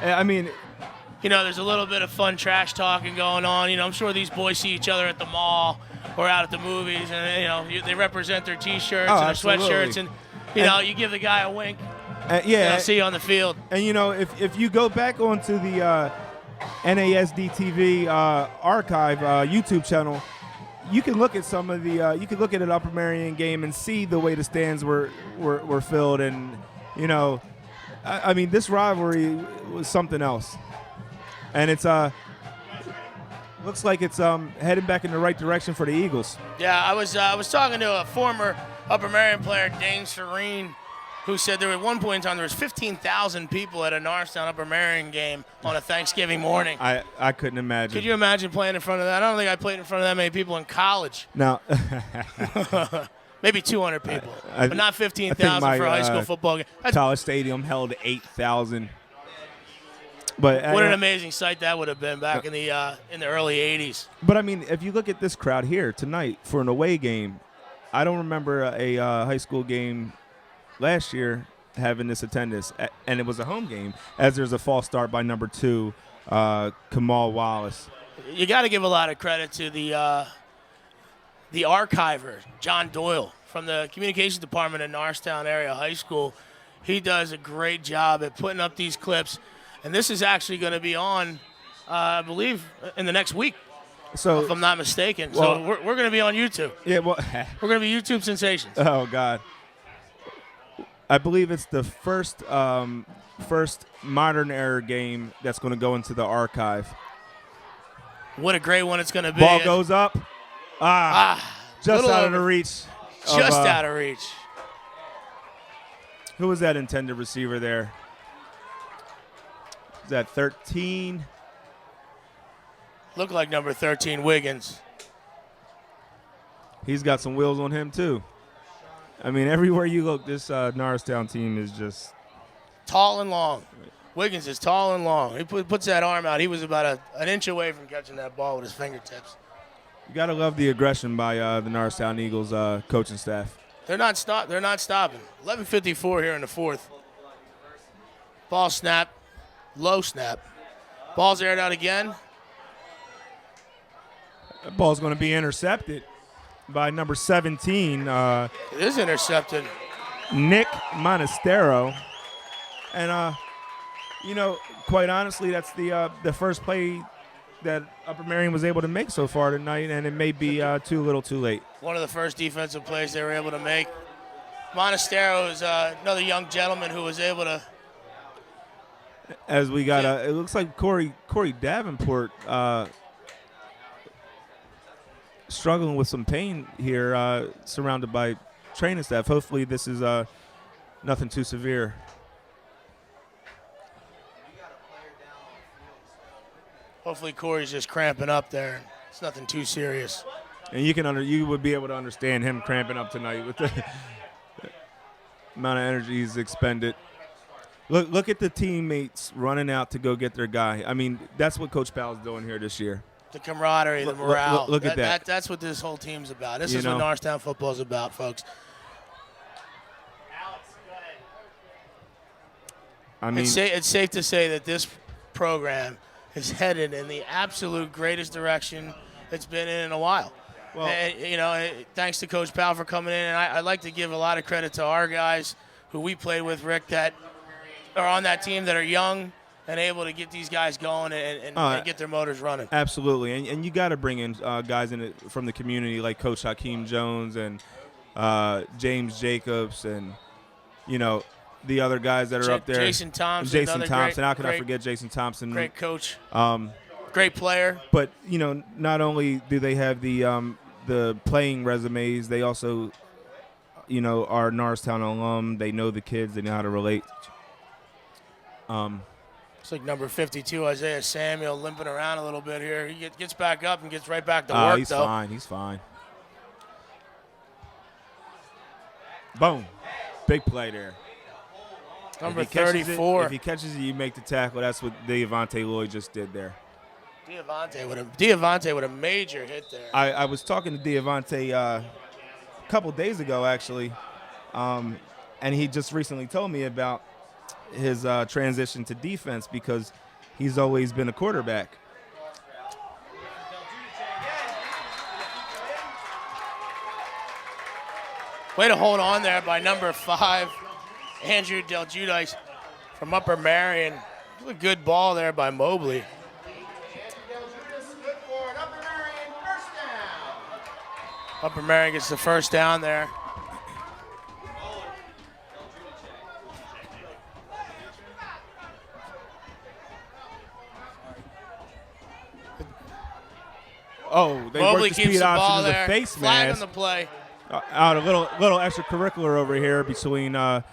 I mean, there's a little bit of fun trash talking going on. I'm sure these boys see each other at the mall or out at the movies, and they represent their T-shirts and their sweatshirts, and you give the guy a wink. See you on the field. And if you go back onto the NASD TV archive YouTube channel, you can look at some of the you can look at an Upper Merion game and see the way the stands were filled, and I mean, this rivalry was something else, and it's looks like it's heading back in the right direction for the Eagles. Yeah, I was talking to a former Upper Merion player, Dane Serene, who said there at one point in time there was 15,000 people at a Norristown Upper Merion game on a Thanksgiving morning. I couldn't imagine. Could you imagine playing in front of that? I don't think I played in front of that many people in college. No. Maybe 200 people, but not 15,000 for a high school football game. College Stadium held 8,000. But what an amazing sight that would have been back in the early 80s. But I mean, if you look at this crowd here tonight for an away game, I don't remember a high school game last year having this attendance, and it was a home game, as there's a false start by number 2, Kamal Wallace. You got to give a lot of credit to the archiver, John Doyle, from the communications department at Norristown Area High School. He does a great job at putting up these clips, and this is actually going to be on, I believe, in the next week, so, if I'm not mistaken. Well, so we're going to be on YouTube. Yeah, well, we're going to be YouTube sensations. Oh, God. I believe it's the first modern era game that's going to go into the archive. What a great one it's going to be. Ball goes up. Just out of the reach. Just out of reach. Who was that intended receiver there? Is that 13? Looked like number 13, Wiggins. He's got some wheels on him, too. I mean, everywhere you look, this Norristown team is just tall and long. Wiggins is tall and long. He puts that arm out. He was about an inch away from catching that ball with his fingertips. You got to love the aggression by the Norristown Eagles coaching staff. They're not stopping. 11:54 here in the fourth. Ball snap. Low snap. Ball's aired out again. That ball's going to be intercepted by number 17. It is intercepted. Nick Monastero. And, quite honestly, that's the first play that Upper Merion was able to make so far tonight, and it may be too little too late. One of the first defensive plays they were able to make. Monastero is another young gentleman who was able to. As we got it looks like Corey Davenport struggling with some pain here, surrounded by training staff. Hopefully this is nothing too severe. Hopefully Corey's just cramping up there. It's nothing too serious. And you would be able to understand him cramping up tonight with the amount of energy he's expended. Look at the teammates running out to go get their guy. I mean, that's what Coach Powell's doing here this year. The camaraderie, the morale. Look at that. That's what this whole team's about. This is what Norristown football is about, folks. I mean, it's safe to say that this program is headed in the absolute greatest direction it's been in a while. Well, and, thanks to Coach Powell for coming in. And I'd like to give a lot of credit to our guys who we played with, Rick, that are on that team that are young and able to get these guys going and get their motors running. Absolutely. And you got to bring in guys from the community like Coach Hakeem Jones and James Jacobs and, the other guys that are up there. Jason Thompson. How can I forget Jason Thompson? Great coach. Great player. But, not only do they have the playing resumes, they also, are Norristown alum. They know the kids. They know how to relate. It's like number 52, Isaiah Samuel, limping around a little bit here. He gets back up and gets right back to work, He's fine. He's fine. Boom. Big play there. Number 34. If he catches it, you make the tackle. That's what Deavante Lloyd just did there. Deavante with a major hit there. I was talking to Deavante a couple days ago, actually, and he just recently told me about his transition to defense because he's always been a quarterback. Way to hold on there by number 5, Andrew Del Giudice from Upper Merion. A good ball there by Mobley. Upper Merion gets the first down there. Oh, they Mobley worked the keeps speed the ball option as there. a face Flag mask. on the play. Out a little extracurricular over here between the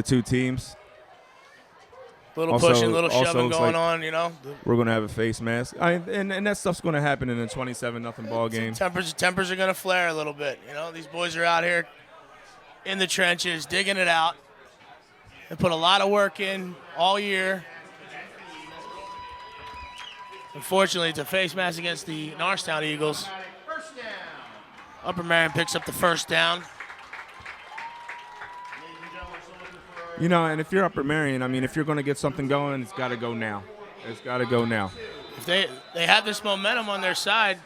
two teams. Little Also- pushing, little also shoving looks going like- on, you know. We're gonna have a face mask, and that stuff's gonna happen in a 27-0 ball game. Tempers are going to flare a little bit. You know, these boys are out here in the trenches, digging it out. They put a lot of work in all year. Unfortunately, it's a face mask against the Norristown Eagles. Upper Merion picks up the first down. You know, and if you're Upper Merion, I mean, if you're going to get something going, it's got to go now. It's got to go now. If they have this momentum on their side,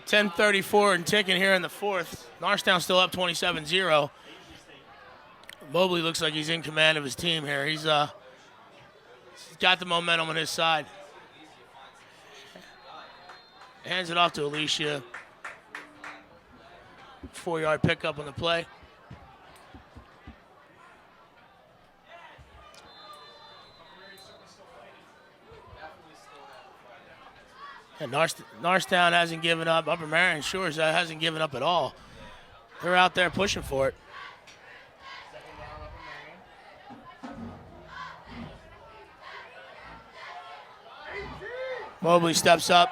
10:34 and ticking here in the fourth. Norristown still up 27-0. Mobley looks like he's in command of his team here. He's got the momentum on his side. Hands it off to Alicia. 4-yard pickup on the play. And Norristown hasn't given up. Upper Merion sure hasn't given up at all. They're out there pushing for it. Mobley steps up.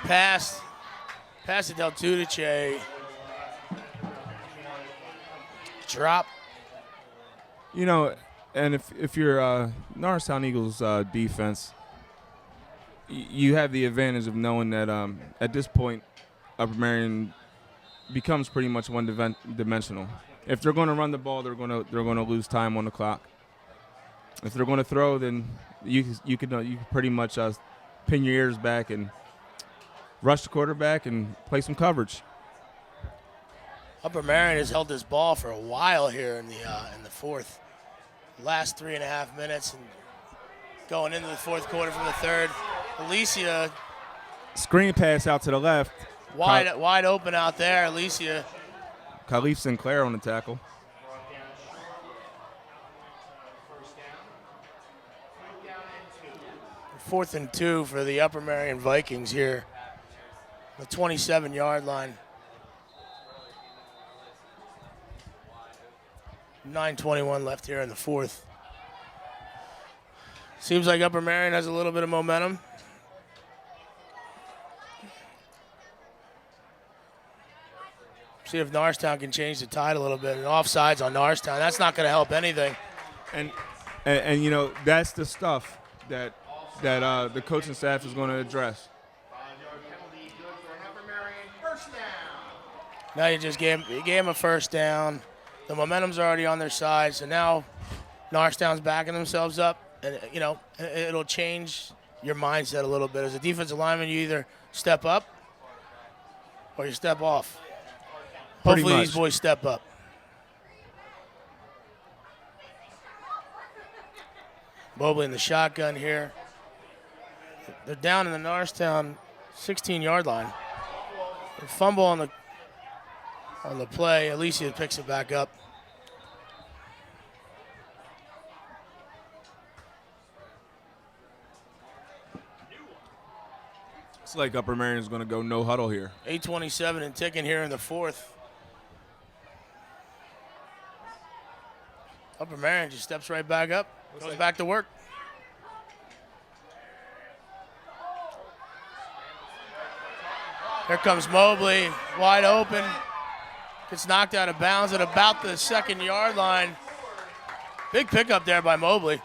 Pass to Del Giudice. Drop. You know, and if you're Norristown Eagles defense, you have the advantage of knowing that at this point, Upper Merion becomes pretty much one-dimensional. If they're going to run the ball, they're going to lose time on the clock. If they're going to throw, then you can pretty much pin your ears back and rush the quarterback and play some coverage. Upper Merion has held this ball for a while here in the fourth. Last 3.5 minutes and going into the fourth quarter from the third. Alicia. Screen pass out to the left. Wide open out there. Alicia. Khalif Sinclair on the tackle. Fourth and 2 for the Upper Merion Vikings here. The 27-yard line. 9:21 left here in the fourth. Seems like Upper Merion has a little bit of momentum. See if Norristown can change the tide a little bit. And offsides on Norristown. That's not going to help anything. And you know, that's the stuff that the coaching staff is going to address. Now you gave him a first down. The momentum's already on their side, so now Norristown's backing themselves up, and you know it'll change your mindset a little bit. As a defensive lineman, you either step up or you step off. Hopefully these boys step up. Mobley in the shotgun here. They're down in the Norristown 16-yard line. A fumble on the play. Alicia picks it back up. It's like Upper Merion is going to go no huddle here. 8:27 and ticking here in the fourth. Upper Merion just steps right back up, goes back to work. Here comes Mobley, wide open. Gets knocked out of bounds at about the 2nd-yard line. Big pickup there by Mobley.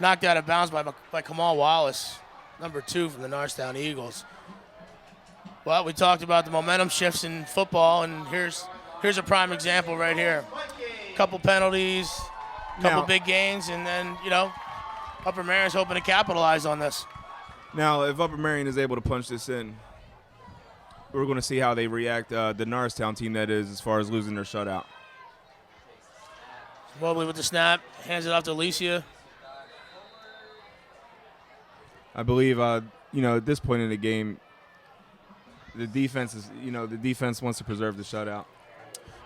Knocked out of bounds by Kamal Wallace, number 2 from the Norristown Eagles. Well, we talked about the momentum shifts in football, and here's here's a prime example right here. Couple penalties, couple big gains, and then, Upper Merion's hoping to capitalize on this. Now, if Upper Merion is able to punch this in, we're going to see how they react, the Norristown team that is, as far as losing their shutout. Mobley with the snap, hands it off to Alicia. I believe, at this point in the game, the defense wants to preserve the shutout.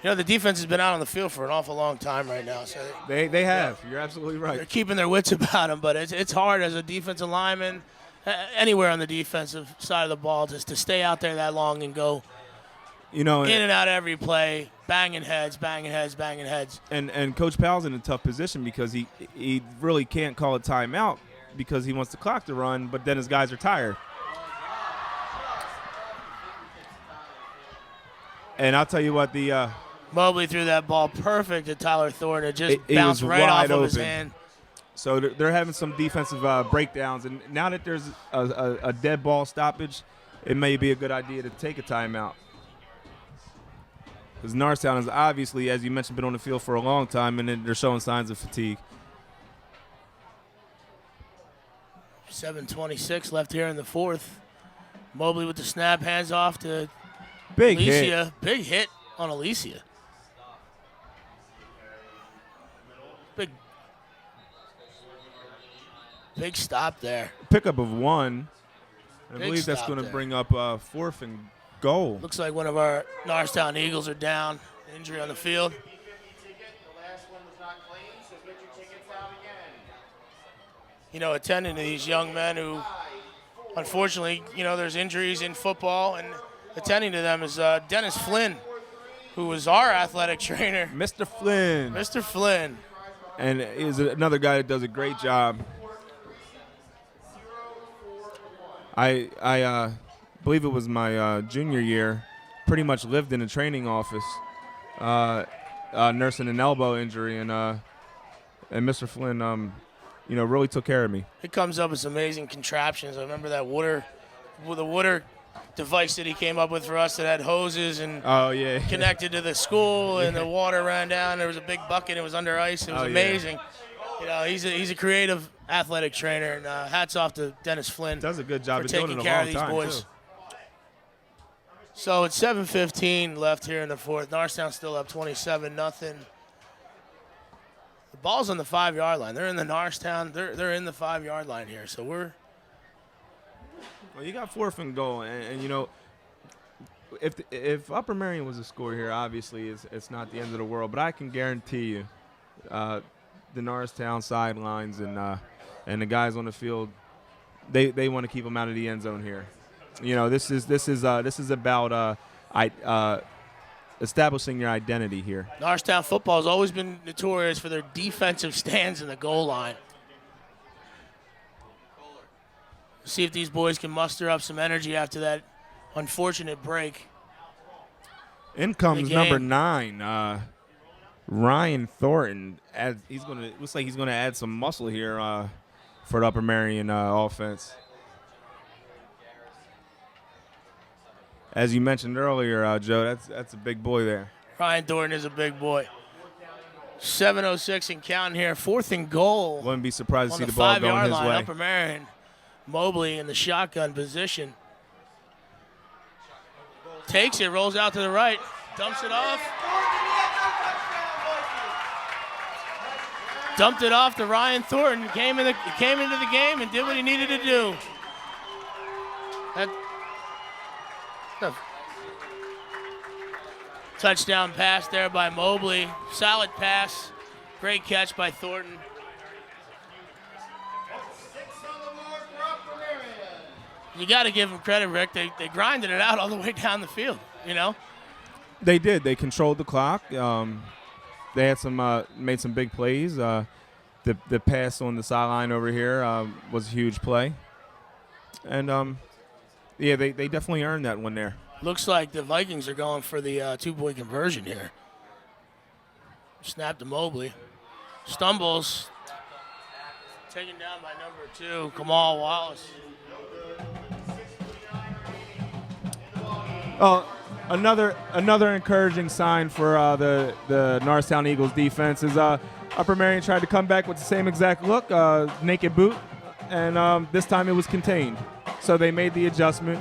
The defense has been out on the field for an awful long time right now. So they have. You're absolutely right. They're keeping their wits about them, but it's hard as a defensive lineman, anywhere on the defensive side of the ball, just to stay out there that long and go in and out every play, banging heads. And Coach Powell's in a tough position because he really can't call a timeout because he wants the clock to run, but then his guys are tired. And I'll tell you what, Mobley threw that ball perfect to Tyler Thornton. It just bounced right off of his hand. So they're having some defensive breakdowns, and now that there's a dead ball stoppage, it may be a good idea to take a timeout. Because Norristown has obviously, as you mentioned, been on the field for a long time, and then they're showing signs of fatigue. 7:26 left here in the fourth. Mobley with the snap, hands off to Big Alicia. hit. Big hit on Alicia. Big stop there. Pickup of one. I Big believe that's stop going to there. bring up 4th and goal. Looks like one of our Norristown Eagles are down. Injury on the field. Attending to these young men who, unfortunately, there's injuries in football, and attending to them is Dennis Flynn, who was our athletic trainer. Mr. Flynn. Mr. Flynn. And is another guy that does a great job. I believe it was my junior year, pretty much lived in a training office, nursing an elbow injury, and Mr. Flynn, really took care of me. It comes up with some amazing contraptions. I remember that the water device that he came up with for us that had hoses and connected to the school, and the water ran down. There was a big bucket. It was under ice. It was amazing. He's a creative athletic trainer, and hats off to Dennis Flynn. Does a good job for of doing taking it a care long of these time, boys. too. So it's 7:15 left here in the fourth. Norristown still up 27-0. The ball's on the 5-yard line. They're in the Norristown. They're in the 5-yard line here. So we're. Well, you got 4th and goal, and if Upper Merion was a score here, obviously it's not the end of the world. But I can guarantee you, the Norristown sidelines and the guys on the field, they want to keep them out of the end zone here. This is about establishing your identity here. Norristown football has always been notorious for their defensive stands in the goal line. See if these boys can muster up some energy after that unfortunate break. In comes number 9, Ryan Thornton. Looks like he's gonna add some muscle here for the Upper Merion offense. As you mentioned earlier, Joe, that's a big boy there. Ryan Thornton is a big boy. 7:06 and counting here. 4th and goal. Wouldn't be surprised to see on the ball going 5-yard his line. way. Upper Merion. Mobley in the shotgun position. Takes it, rolls out to the right, dumps it off. Dumped it off to Ryan Thornton. Came into the game and did what he needed to do. Touchdown pass there by Mobley. Solid pass. Great catch by Thornton. You got to give them credit, Rick. They grinded it out all the way down the field, They did. They controlled the clock. They had made some big plays. The pass on the sideline over here was a huge play. And, they definitely earned that one there. Looks like the Vikings are going for the 2-point conversion here. Snap to Mobley. Stumbles. Taken down by number 2, Kamal Wallace. Oh, Another encouraging sign for the Norristown Eagles defense is Upper Merion tried to come back with the same exact look, naked boot, and this time it was contained. So they made the adjustment.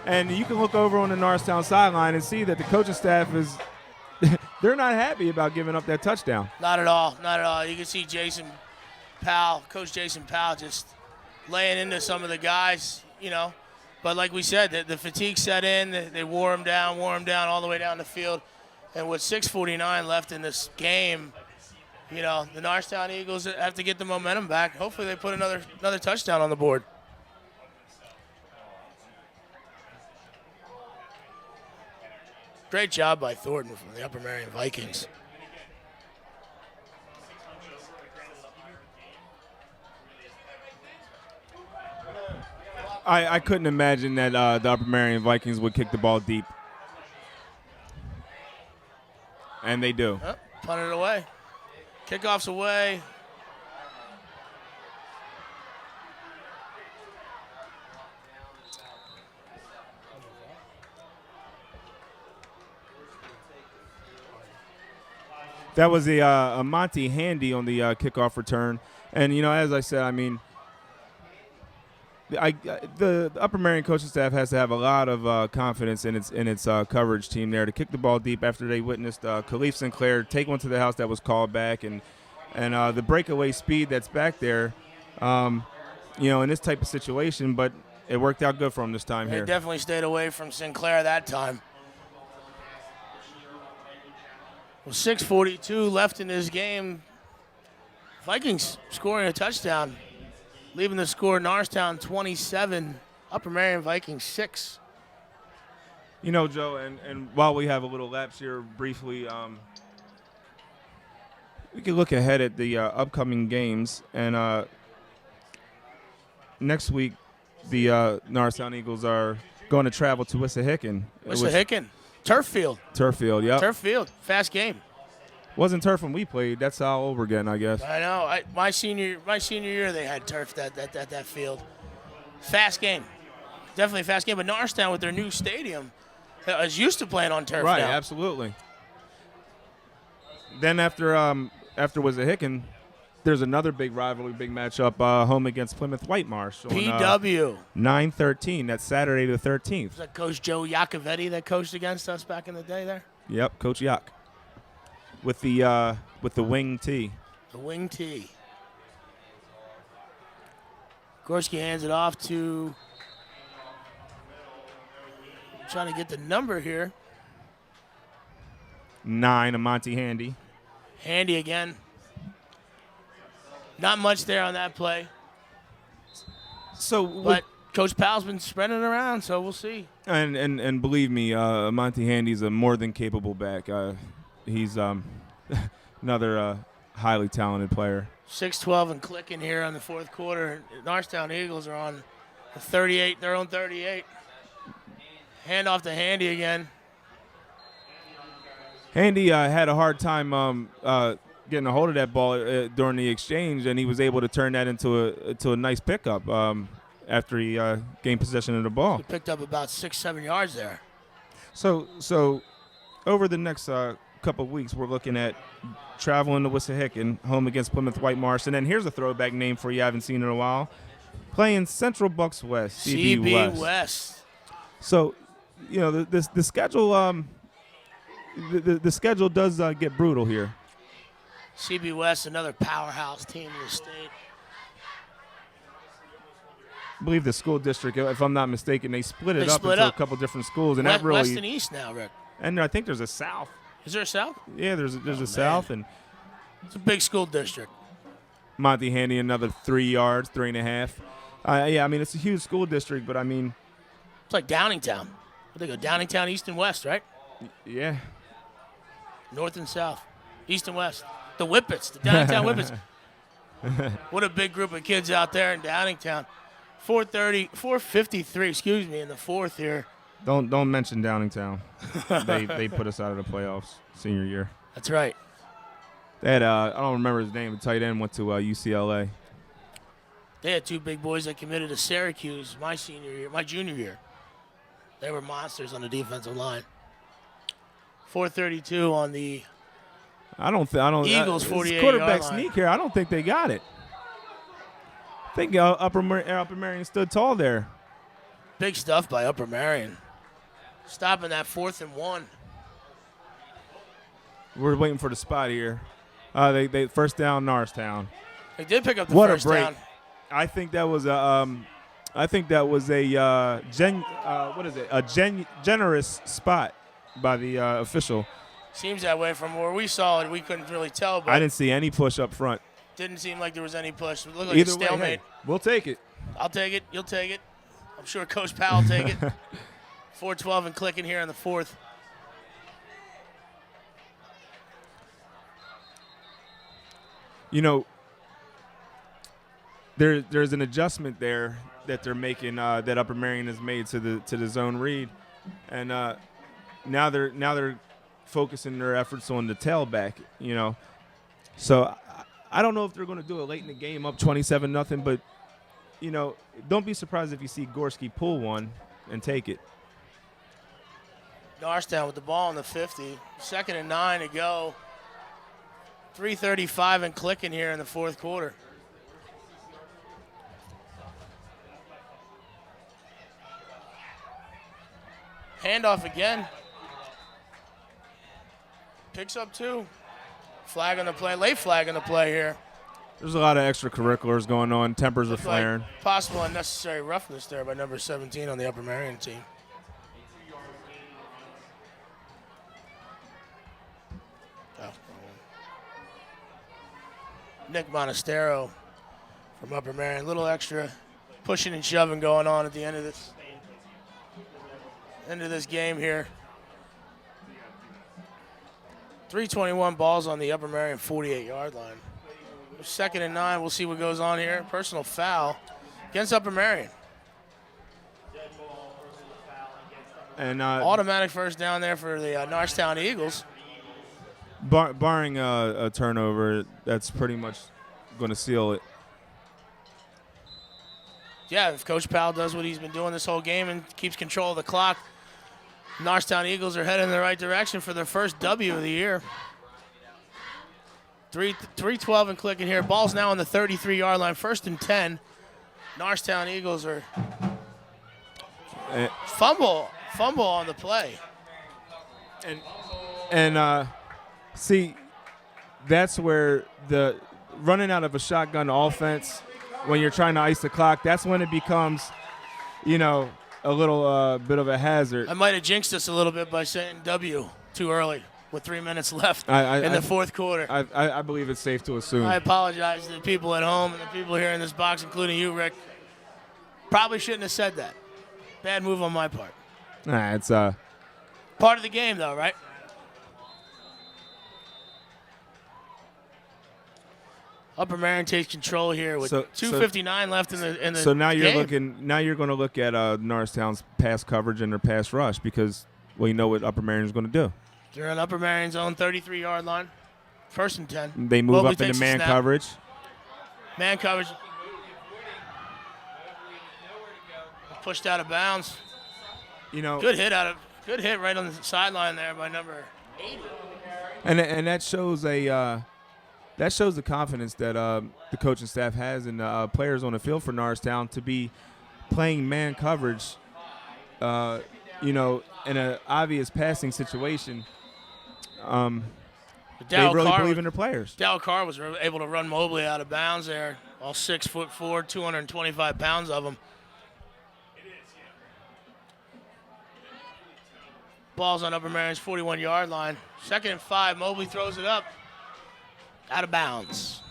And you can look over on the Norristown sideline and see that the coaching staff is they're not happy about giving up that touchdown. Not at all. Not at all. You can see Coach Jason Powell just laying into some of the guys, you know. But like we said, the fatigue set in. They wore him down all the way down the field. And with 6:49 left in this game, you know, the Norristown Eagles have to get the momentum back. Hopefully they put another touchdown on the board. Great job by Thornton from the Upper Merion Vikings. I couldn't imagine that the Upper Merion Vikings would kick the ball deep. And they do. Oh, punt it away. Kickoff's away. That was a Monty Handy on the kickoff return. And, you know, as I said, I mean, the Upper Merion coaching staff has to have a lot of confidence in its coverage team there to kick the ball deep after they witnessed Khalif Sinclair take one to the house that was called back. And the breakaway speed that's back there, you know, in this type of situation. But it worked out good for him this time here. They definitely stayed away from Sinclair that time. Well, 6:42 left in this game. Vikings scoring a touchdown, leaving the score Norristown 27, Upper Merion Vikings 6. You know, Joe, and while we have a little lapse here briefly, we can look ahead at the upcoming games. And next week, the Norristown Eagles are going to travel to Wissahickon. Wissahickon. Turf field. Turf field, yep. Turf field. Fast game. Wasn't turf when we played. That's all over again, I guess. I know. My senior year, they had turf that field. Fast game. Definitely a fast game. But Norristown, with their new stadium, is used to playing on turf right, now. Absolutely. Then after Wissahickon, there's another big rivalry, big matchup, home against Plymouth Whitemarsh. PW. 9/13. That's Saturday the 13th. Was that Coach Joe Iacovetti that coached against us back in the day there? Yep, Coach Yak. With the wing tee. The wing tee. Gorski hands it off to, trying to get the number here. 9, Monty Handy. Handy again. Not much there on that play. But Coach Powell's been spreading it around, so we'll see. And believe me, Monty Handy's a more than capable back. He's another highly talented player. 6-12 and clicking here on the fourth quarter. Norristown Eagles are on the 38, their own 38. Hand off to Handy again. Handy had a hard time getting a hold of that ball during the exchange, and he was able to turn that into a nice pickup after he gained possession of the ball. He picked up about 6-7 yards there. So over the next couple of weeks, we're looking at traveling to Wissahickon, home against Plymouth Whitemarsh, and then here's a throwback name for you I haven't seen in a while, playing Central Bucks West, CB West. So, you know, the schedule the schedule does get brutal here. CB West, another powerhouse team in the state. I believe the school district, if I'm not mistaken, they split it up into a couple different schools, and West, that really West and East now, Rick. And I think there's a South. Is there a South? Yeah, there's a South, and it's a big school district. Monty Handy another 3 yards, 3.5. Yeah, I mean it's a huge school district, but I mean it's like Downingtown. They go Downingtown, East and West, right? Yeah. North and South, East and West. The Whippets, the Downingtown Whippets. What a big group of kids out there in Downingtown. 4:53, excuse me, in the fourth here. Don't mention Downingtown. they put us out of the playoffs senior year. That's right. They had I don't remember his name. The tight end went to UCLA. They had two big boys that committed to Syracuse my junior year. They were monsters on the defensive line. 4:32 on the I don't. Eagles, This 48 quarterback yard line. sneak here. I don't think they got it. I think Upper Merion stood tall there. Big stuff by Upper Merion. Stopping that 4th and 1. We're waiting for the spot here. They first down Norristown. They did pick up the What first a break! down. I think that was a generous spot by the official. Seems that way from where we saw it. We couldn't really tell, but I didn't see any push up front. didn't seem like there was any push. It looked like Either a way, stalemate. hey, we'll take it. I'll take it. You'll take it. I'm sure Coach Powell will take it. 4:12 and clicking here in the 4th. You know, there's an adjustment there that they're making that Upper Merion has made to the zone read, and now they're focusing their efforts on the tailback. You know, so I don't know if they're going to do it late in the game, up 27-0, but you know, don't be surprised if you see Gorski pull one and take it. Norristown with the ball on the 50. 2nd and 9 to go. 3:35 and clicking here in the 4th quarter. Handoff again. Picks up 2. Flag on the play. Late flag on the play here. There's a lot of extracurriculars going on. Tempers are Looked like flaring. possible unnecessary roughness there by number 17 on the Upper Merion team. Nick Monastero from Upper Merion. A little extra pushing and shoving going on at the end of this game here. 3:21 balls on the Upper Merion 48-yard line. 2nd and 9. We'll see what goes on here. Personal foul against Upper Merion. And Automatic first down there for the Norristown Eagles. barring a turnover, that's pretty much going to seal it. Yeah, if Coach Powell does what he's been doing this whole game and keeps control of the clock, Norristown Eagles are heading in the right direction for their first W of the year. 3:12 and clicking here. Ball's now on the 33-yard line. 1st and 10. Norristown Eagles are fumble on the play. And see, that's where the running out of a shotgun offense, when you're trying to ice the clock, that's when it becomes, you know, a little bit of a hazard. I might have jinxed us a little bit by saying W too early with 3 minutes left in the 4th quarter. I believe it's safe to assume. I apologize to the people at home and the people here in this box, including you, Rick. Probably shouldn't have said that. Bad move on my part. Nah, it's Part of the game, though, right? Upper Merion takes control here with 2:59 left in the So now you're game. looking. Now you're going to look at Norristown's pass coverage and their pass rush, because we know what Upper Merion is going to do. They're on Upper Marion's own 33-yard line. 1st and 10. They move Mobley up into takes the man snap. coverage. Man coverage. Pushed out of bounds. You know, Good hit right on the sideline there by number 80. and that shows the confidence that the coaching staff has in the players on the field for Norristown to be playing man coverage. You know, in an obvious passing situation, they really believe in their players. Dow Carr was able to run Mobley out of bounds there. All 6'4", 225 pounds of him. Ball's on Upper Marion's 41-yard line. 2nd and 5. Mobley throws it up. Out of bounds.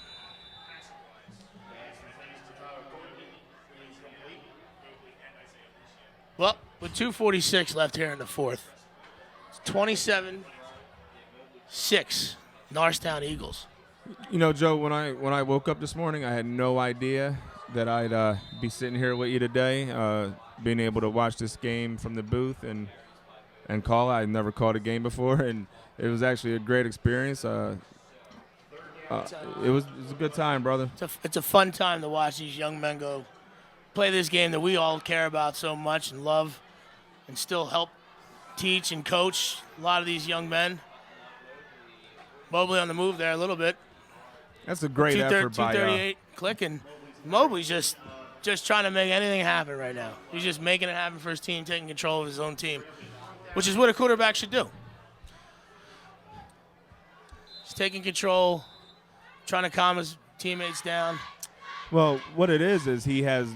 Well, with 2:46 left here in the 4th, it's 27-6, Norristown Eagles. You know, Joe, when I woke up this morning, I had no idea that I'd be sitting here with you today, being able to watch this game from the booth and call. I'd never called a game before, and it was actually a great experience. It was a good time, brother. It's a fun time to watch these young men go play this game that we all care about so much and love, and still help teach and coach a lot of these young men. Mobley on the move there a little bit. That's a great effort by 238 clicking. Mobley's just trying to make anything happen right now. He's just making it happen for his team, taking control of his own team, which is what a quarterback should do. He's taking control, trying to calm his teammates down. Well, what it is he has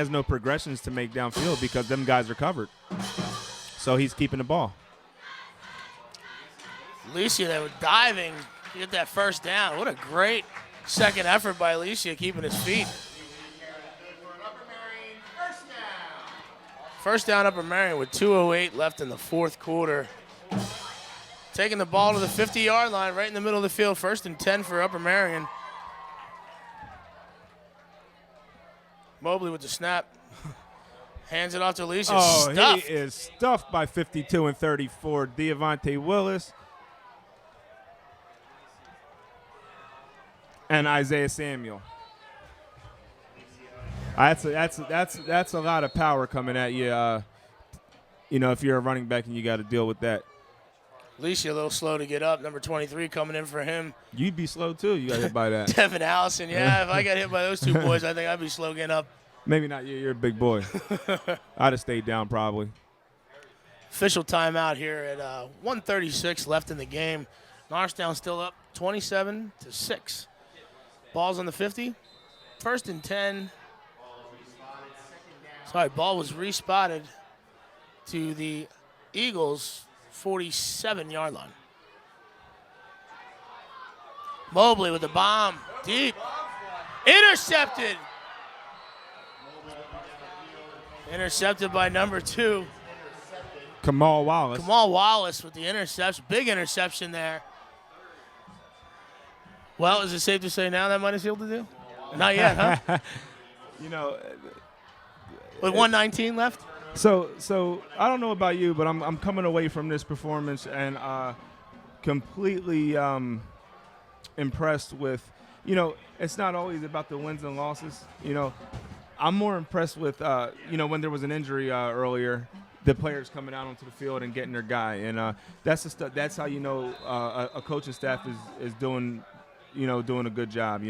no progressions to make downfield because them guys are covered. So he's keeping the ball. Alicia, they were diving to get that first down. What a great second effort by Alicia keeping his feet. First down, Upper Merion with 2:08 left in the fourth quarter. Taking the ball to the 50-yard line, right in the middle of the field. 1st and 10 for Upper Merion. Mobley with the snap. Hands it off to Alicia. Oh, Stuffed. he is stuffed by 52 and 34. Deavante Willis and Isaiah Samuel. That's a lot of power coming at you. If you're a running back and you got to deal with that. Alicia a little slow to get up. Number 23 coming in for him. You'd be slow too. You got hit by that. Devin Allison. Yeah, if I got hit by those two boys, I think I'd be slow getting up. Maybe not you. You're a big boy. I'd have stayed down probably. Official timeout here at 1:36 left in the game. Norristown still up 27-6. Ball's on the 50. 1st and 10. Sorry, ball was respotted to the Eagles' 47-yard line. Mobley with the bomb. Deep. Intercepted. Intercepted by number 2. Kamal Wallace. Kamal Wallace with the interception. Big interception there. Well, is it safe to say now that might have sealed the deal? Not yet, huh? With 1:19 left? So I don't know about you, but I'm coming away from this performance and completely impressed with, it's not always about the wins and losses. I'm more impressed with, when there was an injury earlier, the players coming out onto the field and getting their guy. And that's the stuff. That's how a coaching staff is doing, doing a good job.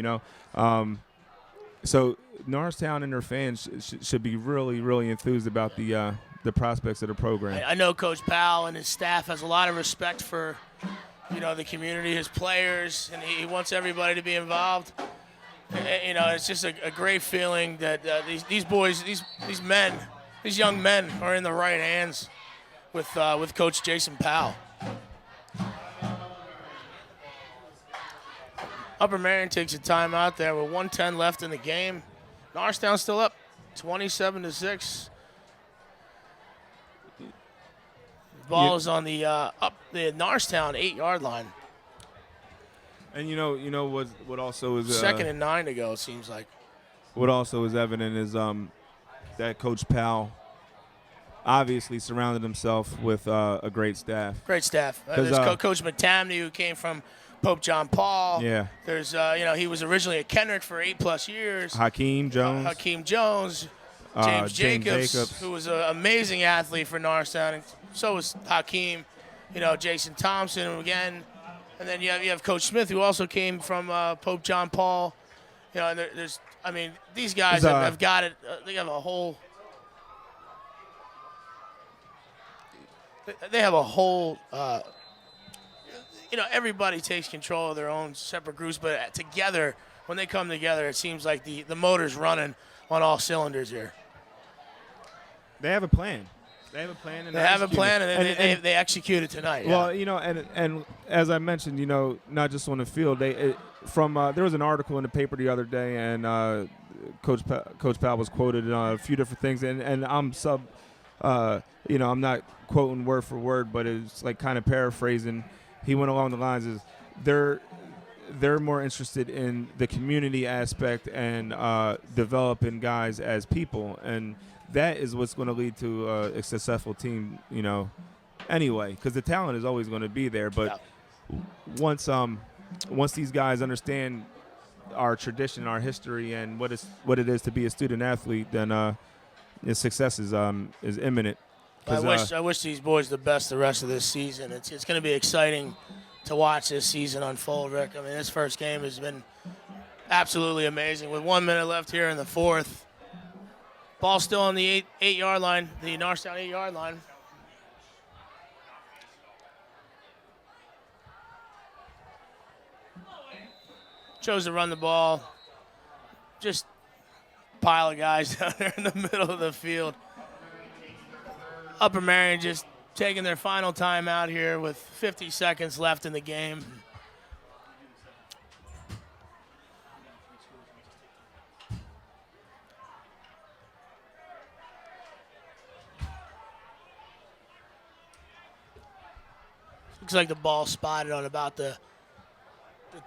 So Norristown and their fans should be really, really enthused about the prospects of the program. I know Coach Powell and his staff has a lot of respect for, the community, his players, and he wants everybody to be involved. It's just a great feeling that these boys, these men, these young men are in the right hands with Coach Jason Powell. Upper Merion takes a timeout there with 1:10 left in the game. Norristown still up 27-6. Ball is on the Norristown 8-yard line. And what also is 2nd and 9 to go, it seems like. What also is evident is that Coach Powell obviously surrounded himself with a great staff. Great staff. There's Coach McTamney, who came from Pope John Paul. Yeah. There's he was originally at Kenrick for 8+ years. Hakeem Jones. James Jacobs, who was an amazing athlete for Norristown, and so was Hakeem. Jason Thompson again, and then you have Coach Smith, who also came from Pope John Paul. And these guys have got it. They have a whole. They have a whole. Everybody takes control of their own separate groups, but together, when they come together, it seems like the motor's running on all cylinders here. They have a plan. And they execute it tonight. Well, yeah. and as I mentioned, not just on the field. There was an article in the paper the other day, and Coach Powell was quoted on a few different things, and I'm I'm not quoting word for word, but it's like kind of paraphrasing. He went along the lines is they're more interested in the community aspect and developing guys as people, and that is what's going to lead to a successful team, anyway, because the talent is always going to be there. But once these guys understand our tradition, our history, and what it is to be a student athlete, then success is imminent. I wish these boys the best the rest of this season. It's going to be exciting to watch this season unfold, Rick. I mean, this first game has been absolutely amazing. With 1 minute left here in the fourth, ball still on the 8-yard line, the Norristown 8-yard line. Chose to run the ball. Just pile of guys down there in the middle of the field. Upper Merion just taking their final time out here with 50 seconds left in the game. Looks like the ball spotted on about the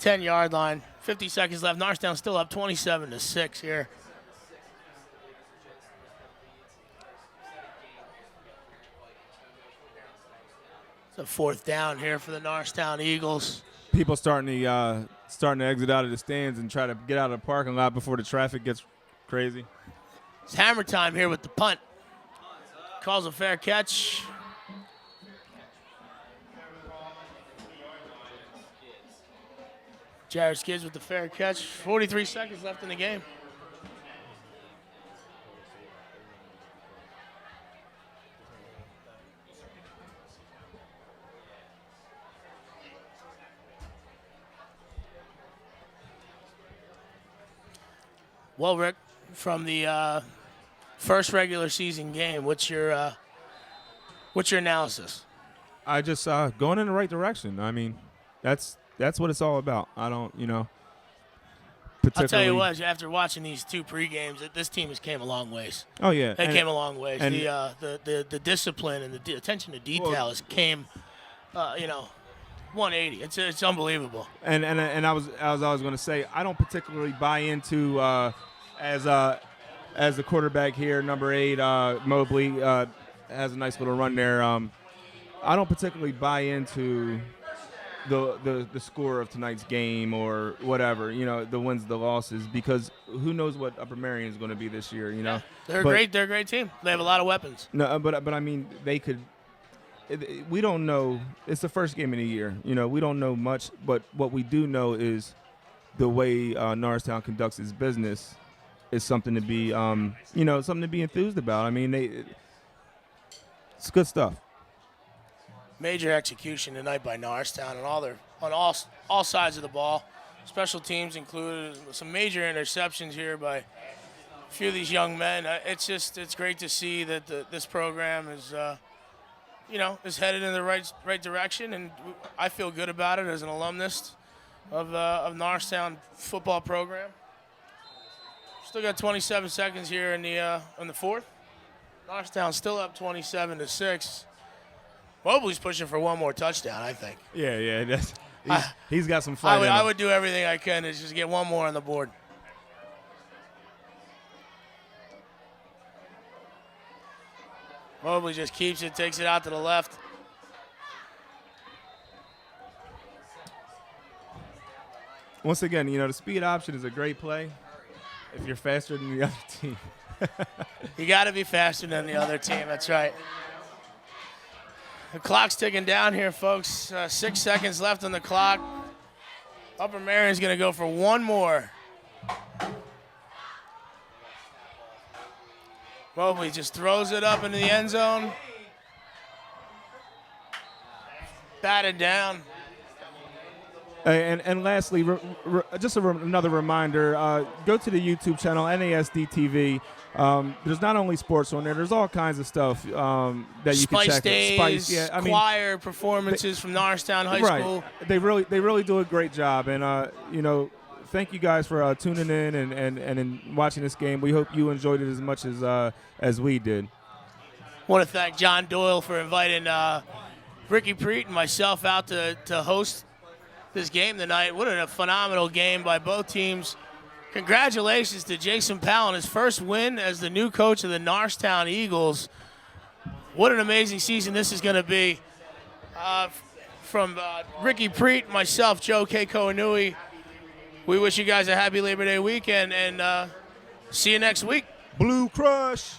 10-yard line. 50 seconds left. Norristown still up 27-6 here. It's a fourth down here for the Norristown Eagles. People starting to exit out of the stands and try to get out of the parking lot before the traffic gets crazy. It's hammer time here with the punt. Calls a fair catch. Jared Skids with the fair catch. 43 seconds left in the game. Well, Rick, from the first regular season game, what's your analysis? I just going in the right direction. I mean, that's what it's all about. I don't, I'll tell you what, after watching these two pre-games, this team has came a long ways. Oh, yeah. They came a long ways. The discipline and the attention to detail has came, 180. It's unbelievable. And I was always going to say, I don't particularly buy into as the quarterback here, number 8, Mobley, has a nice little run there. I don't particularly buy into the score of tonight's game or whatever, the wins, the losses, because who knows what Upper Merion is going to be this year, Yeah, they're a great team. They have a lot of weapons. No, but I mean, they could. We don't know. It's the first game of the year. We don't know much, but what we do know is the way Norristown conducts its business is something to be, something to be enthused about. I mean, it's good stuff. Major execution tonight by Norristown on all sides of the ball. Special teams included, some major interceptions here by a few of these young men. It's great to see that this program is headed in the right direction, and I feel good about it as an alumnus of Norristown football program. Still got 27 seconds here in the fourth. Norristown still up 27-6. Mobley's pushing for one more touchdown, I think. Yeah. He's got some fight. I would do everything I can to just get one more on the board. Mobley just keeps it, takes it out to the left. Once again, the speed option is a great play if you're faster than the other team. You got to be faster than the other team. That's right. The clock's ticking down here, folks. 6 seconds left on the clock. Upper Merion's going to go for one more. Mobley just throws it up into the end zone. Batted down. And lastly, just another reminder, go to the YouTube channel, NASD TV. There's not only sports on there, there's all kinds of stuff that you can check. Spice days, choir performances from Norristown High School. They really do a great job. And, thank you guys for tuning in and watching this game. We hope you enjoyed it as much as we did. I want to thank John Doyle for inviting Ricky Preet and myself out to host this game tonight. What a phenomenal game by both teams. Congratulations to Jason Powell on his first win as the new coach of the Norristown Eagles. What an amazing season this is going to be. From Ricky Preet, myself, Joe K. Koinui, we wish you guys a happy Labor Day weekend, and see you next week. Blue Crush.